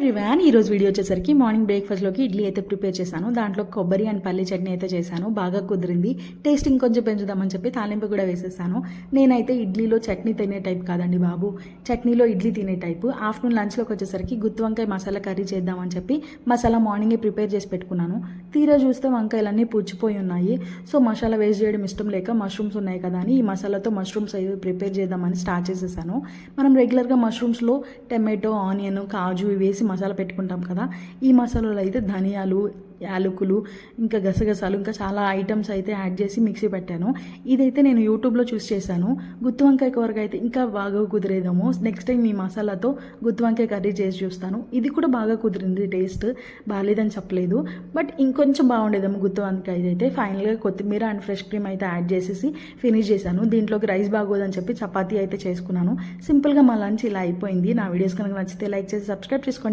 Everyone ఈ రోజు video వచ్చేసరికి మార్నింగ్ బ్రేక్ఫాస్ట్లోకి ఇడ్లీ అయితే ప్రిపేర్ చేశాను. దాంట్లో కొబ్బరి అండ్ పల్లి చట్నీ అయితే చేశాను. బాగా కుదిరింది. టేస్ట్ ఇంకొంచెం పెంచుదామని చెప్పి తాలింపు కూడా వేసేసాను. నేనైతే ఇడ్లీలో చట్నీ తినే టైప్ కాదండి బాబు, చట్నీలో ఇడ్లీ తినే టైపు. ఆఫ్టర్నూన్ లంచ్లోకి వచ్చేసరికి గుత్తి వంకాయ మసాలా కర్రీ చేద్దామని చెప్పి మసాలా మార్నింగే ప్రిపేర్ చేసి పెట్టుకున్నాను. తీరా చూస్తే వంకాయలన్నీ పుచ్చిపోయి ఉన్నాయి. సో మసాలా వేస్ట్ చేయడం ఇష్టం లేక మష్రూమ్స్ ఉన్నాయి కదా అని ఈ మసాలాతో మష్రూమ్స్ అవి ప్రిపేర్ చేద్దామని స్టార్ట్ చేసేసాను. మనం రెగ్యులర్గా మష్రూమ్స్లో టమాటో, ఆనియన్, కాజు వేసి మసాలా పెట్టుకుంటాం కదా. ఈ మసాలాలో అయితే ధనియాలు, యాలకులు, ఇంకా గసగసాలు, ఇంకా చాలా ఐటమ్స్ అయితే యాడ్ చేసి మిక్సీ పెట్టాను. ఇదైతే నేను యూట్యూబ్లో చూసి చేశాను. గుత్తి వంకాయ కూరగా అయితే ఇంకా బాగా కుదిరేదేమో. నెక్స్ట్ టైం ఈ మసాలాతో గుత్తి వంకాయ కర్రీ చేసి చూస్తాను. ఇది కూడా బాగా కుదిరింది. టేస్ట్ బాగాలేదని చెప్పలేదు, బట్ ఇంకొంచెం బాగుండేదేమో గుత్తి వంకాయ అయితే. ఫైనల్గా కొత్తిమీర అండ్ ఫ్రెష్ క్రీమ్ అయితే యాడ్ చేసేసి ఫినిష్ చేశాను. దీంట్లోకి రైస్ బాగోదని చెప్పి చపాతీ అయితే చేసుకున్నాను. సింపుల్గా మా లంచ్ ఇలా అయిపోయింది. నా వీడియోస్ కనుక నచ్చితే లైక్ చేసి సబ్స్క్రైబ్ చేసుకోండి.